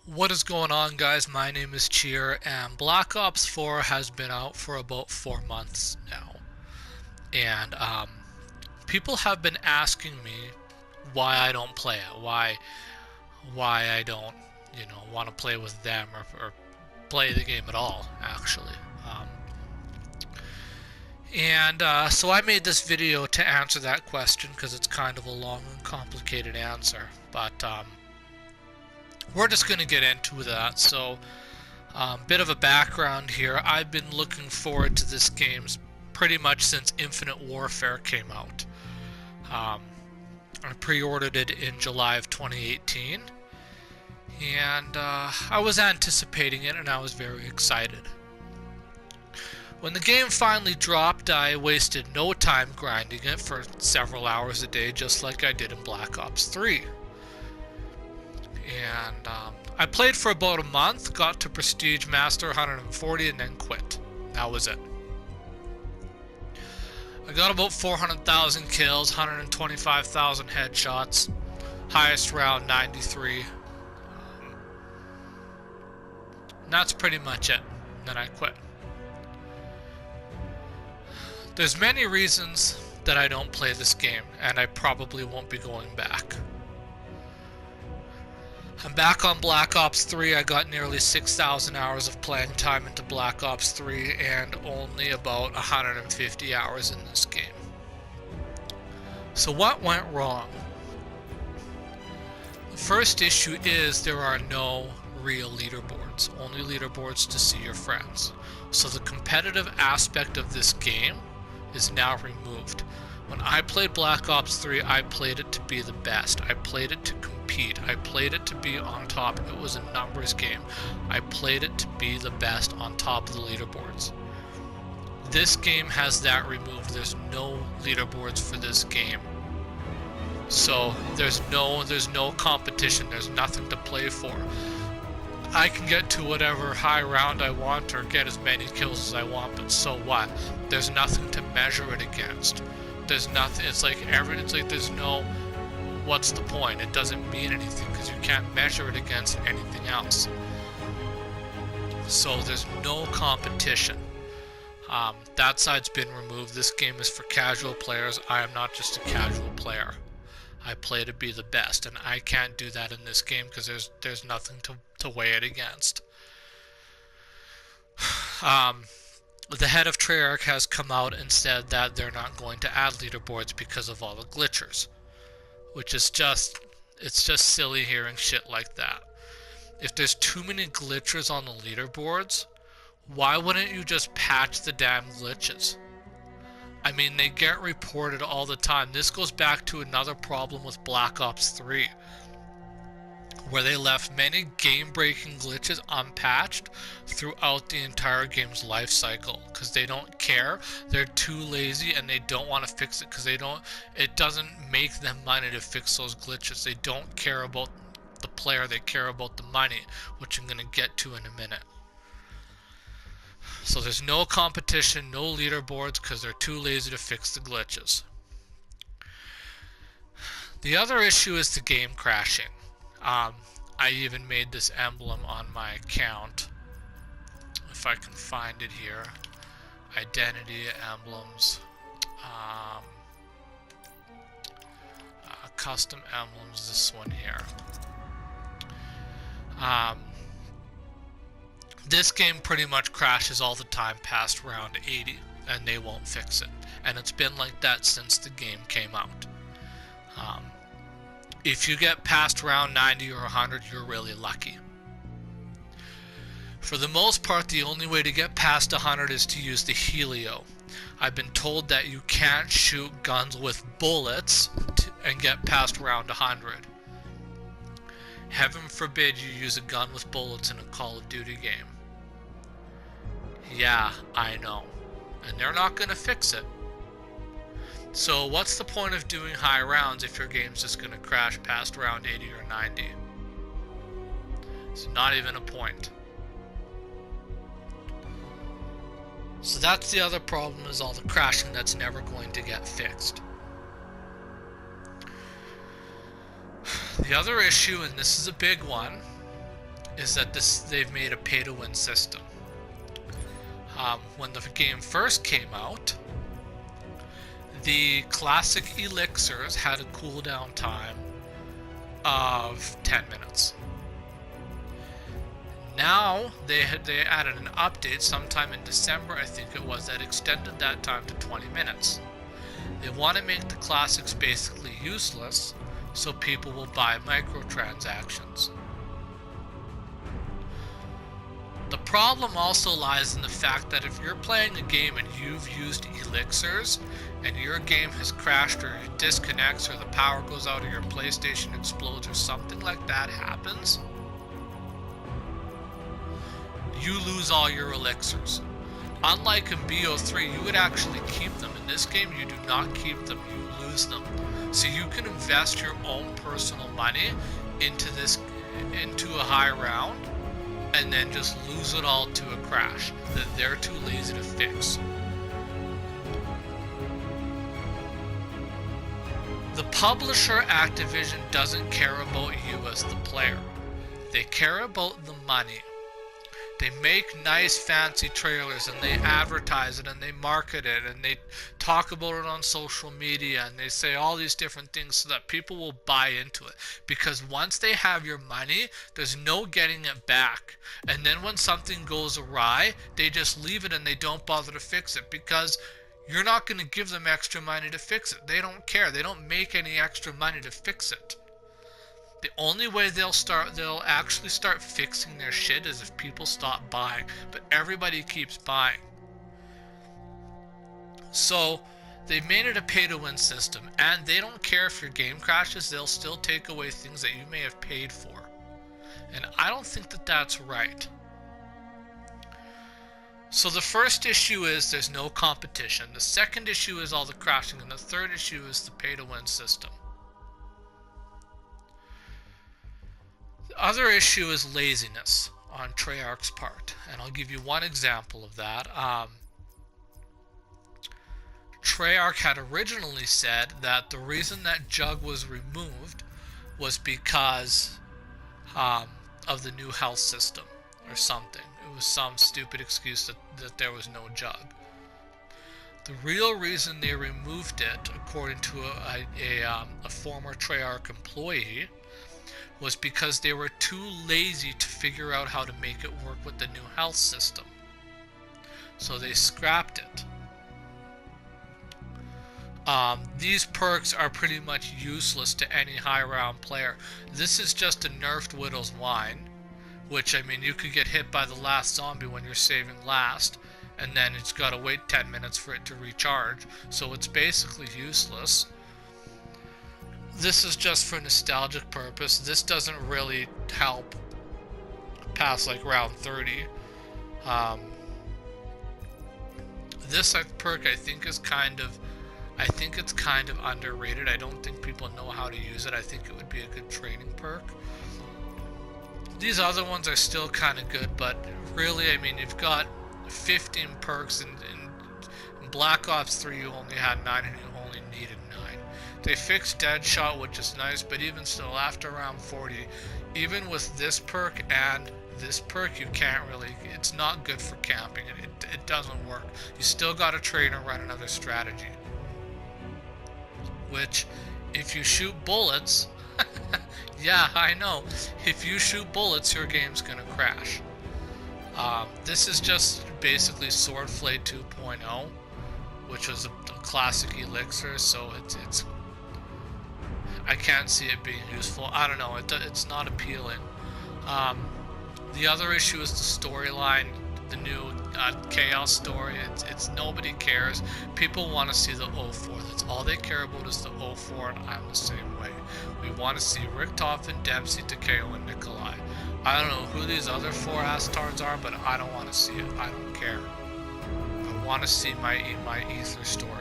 What is going on, guys? My name is Cheer, and Black Ops 4 has been out for about 4 months now. And people have been asking me why I don't play it, why I don't, want to play with them or play the game at all, actually. Um, so I made this video to answer that question because it's kind of a long and complicated answer. But we're just going to get into that. So bit of a background here. I've been looking forward to this game pretty much since Infinite Warfare came out. I pre-ordered it in July of 2018, and I was anticipating it, and I was very excited. When the game finally dropped, I wasted no time grinding it for several hours a day, just like I did in Black Ops 3. And I played for about a month, got to Prestige Master 140, and then quit. That was it. I got about 400,000 kills, 125,000 headshots, highest round 93. And that's pretty much it. Then I quit. There's many reasons that I don't play this game, and I probably won't be going back. I'm back on Black Ops 3. I got nearly 6,000 hours of playing time into Black Ops 3 and only about 150 hours in this game. So what went wrong? The first issue is there are no real leaderboards, only leaderboards to see your friends. So the competitive aspect of this game is now removed. When I played Black Ops 3, I played it to be the best. I played it to compete. I played it to be on top. It was a numbers game. I played it to be the best on top of the leaderboards. This game has that removed. There's no leaderboards for this game. So there's no competition. There's nothing to play for. I can get to whatever high round I want or get as many kills as I want, but so what? There's nothing to measure it against. There's nothing. It's like there's no. What's the point? It doesn't mean anything because you can't measure it against anything else. So there's no competition. That side's been removed. This game is for casual players. I am not just a casual player. I play to be the best, and I can't do that in this game because there's nothing to weigh it against. The head of Treyarch has come out and said that they're not going to add leaderboards because of all the glitchers, which is it's just silly hearing shit like that. If there's too many glitchers on the leaderboards, why wouldn't you just patch the damn glitches? I mean, they get reported all the time. This goes back to another problem with Black Ops 3, where they left many game-breaking glitches unpatched throughout the entire game's life cycle because they don't care. They're too lazy and they don't want to fix it because it doesn't make them money to fix those glitches. They don't care about the player, they care about the money, which I'm going to get to in a minute. So there's no competition, no leaderboards because they're too lazy to fix the glitches. The other issue is the game crashing. I even made this emblem on my account. If I can find it here. Identity emblems. Custom emblems, this one here. This game pretty much crashes all the time past round 80, and they won't fix it. And it's been like that since the game came out. If you get past round 90 or 100, you're really lucky. For the most part, the only way to get past 100 is to use the Helio. I've been told that you can't shoot guns with bullets and get past round 100. Heaven forbid you use a gun with bullets in a Call of Duty game. Yeah, I know. And they're not going to fix it. So what's the point of doing high rounds if your game's just going to crash past round 80 or 90? It's not even a point. So that's the other problem, is all the crashing that's never going to get fixed. The other issue, and this is a big one, is that they've made a pay-to-win system. When the game first came out, the classic elixirs had a cooldown time of 10 minutes. Now they added an update sometime in December, I think it was, that extended that time to 20 minutes. They want to make the classics basically useless, so people will buy microtransactions. The problem also lies in the fact that if you're playing a game and you've used elixirs and your game has crashed or it disconnects or the power goes out or your PlayStation explodes or something like that happens, you lose all your elixirs. Unlike in BO3, you would actually keep them. In this game, you do not keep them, you lose them. So you can invest your own personal money into a high round, and then just lose it all to a crash that they're too lazy to fix. The publisher, Activision, doesn't care about you as the player. They care about the money. They make nice fancy trailers and they advertise it and they market it and they talk about it on social media and they say all these different things so that people will buy into it. Because once they have your money, there's no getting it back. And then when something goes awry, they just leave it and they don't bother to fix it because you're not going to give them extra money to fix it. They don't care. They don't make any extra money to fix it. The only way they'll actually start fixing their shit is if people stop buying, but everybody keeps buying. So they've made it a pay-to-win system, and they don't care if your game crashes, they'll still take away things that you may have paid for. And I don't think that that's right. So the first issue is there's no competition. The second issue is all the crashing, and the third issue is the pay-to-win system. Other issue is laziness on Treyarch's part, and I'll give you one example of that. Treyarch had originally said that the reason that Jug was removed was because of the new health system or something. It was some stupid excuse that there was no Jug. The real reason they removed it, according to a former Treyarch employee, was because they were too lazy to figure out how to make it work with the new health system. So they scrapped it. These perks are pretty much useless to any high round player. This is just a nerfed Widow's Wine, which, I mean, you could get hit by the last zombie when you're saving last, and then it's got to wait 10 minutes for it to recharge, so it's basically useless. This is just for nostalgic purpose. This doesn't really help past like round 30. This perk I think is kind of underrated. I don't think people know how to use it. I think it would be a good training perk. These other ones are still kind of good, but really, I mean, you've got 15 perks, and in Black Ops 3 you only had 9 and you only needed 9. They fixed Deadshot, which is nice, but even still, after round 40, even with this perk and this perk, you can't really, it's not good for camping. It doesn't work. You still got to train and run another strategy. Which, if you shoot bullets, yeah, I know, if you shoot bullets, your game's gonna crash. This is just basically Swordflade 2.0, which was a classic elixir, so it's I can't see it being useful. I don't know, it's not appealing. The other issue is the storyline, the new Chaos story. It's nobody cares. People want to see the 04. That's all they care about is the 04, and I'm the same way. We want to see Richtofen, Dempsey, Takeo, and Nikolai. I don't know who these other 4 Astards are, but I don't want to see it. I don't care. I want to see my Ether story.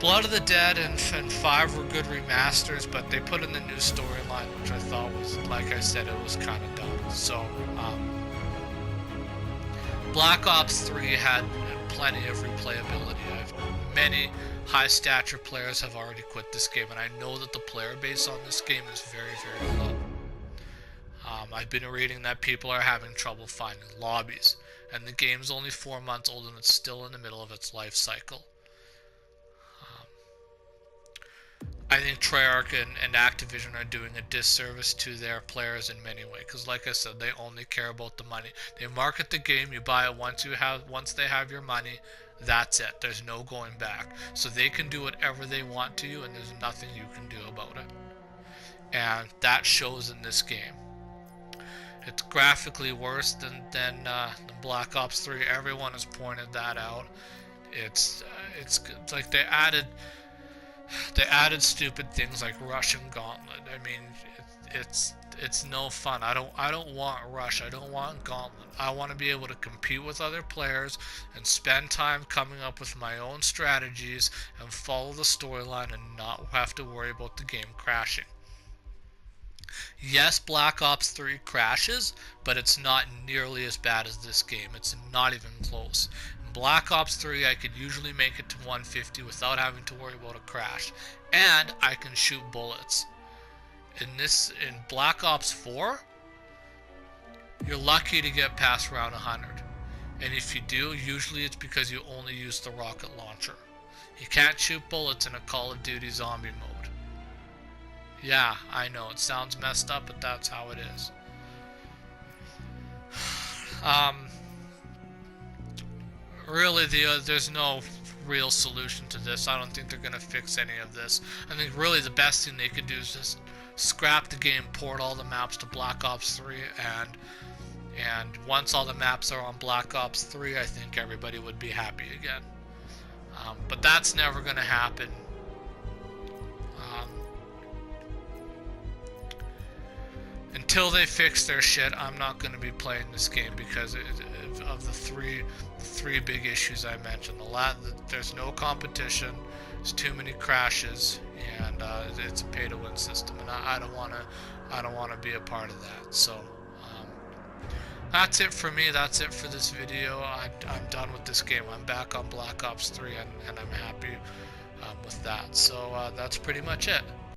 Blood of the Dead and 5 were good remasters, but they put in the new storyline, which I thought was, like I said, it was kind of dumb. So, Black Ops 3 had plenty of replayability. Many high stature players have already quit this game, and I know that the player base on this game is very, very low. I've been reading that people are having trouble finding lobbies, and the game's only 4 months old and it's still in the middle of its life cycle. I think Treyarch and Activision are doing a disservice to their players in many ways, because like I said, they only care about the money. They market the game, you buy it once they have your money, that's it. There's no going back. So they can do whatever they want to you, and there's nothing you can do about it. And that shows in this game. It's graphically worse than Black Ops 3. Everyone has pointed that out. It's like they added stupid things like Rush and Gauntlet. I mean, it's no fun. I don't want Rush. I don't want Gauntlet. I want to be able to compete with other players and spend time coming up with my own strategies and follow the storyline and not have to worry about the game crashing. Yes, Black Ops 3 crashes, but it's not nearly as bad as this game. It's not even close. In Black Ops 3, I could usually make it to 150 without having to worry about a crash. And I can shoot bullets. In Black Ops 4, you're lucky to get past round 100. And if you do, usually it's because you only use the rocket launcher. You can't shoot bullets in a Call of Duty zombie mode. Yeah, I know, it sounds messed up, but that's how it is. Really, there's no real solution to this. I don't think they're going to fix any of this. I think really the best thing they could do is just scrap the game, port all the maps to Black Ops 3, and once all the maps are on Black Ops 3, I think everybody would be happy again. But that's never going to happen. Until they fix their shit, I'm not going to be playing this game because of the three big issues I mentioned. There's no competition, there's too many crashes, and it's a pay-to-win system, and I don't want to be a part of that. So that's it for me. That's it for this video. I'm done with this game. I'm back on Black Ops 3, and I'm happy with that. So that's pretty much it.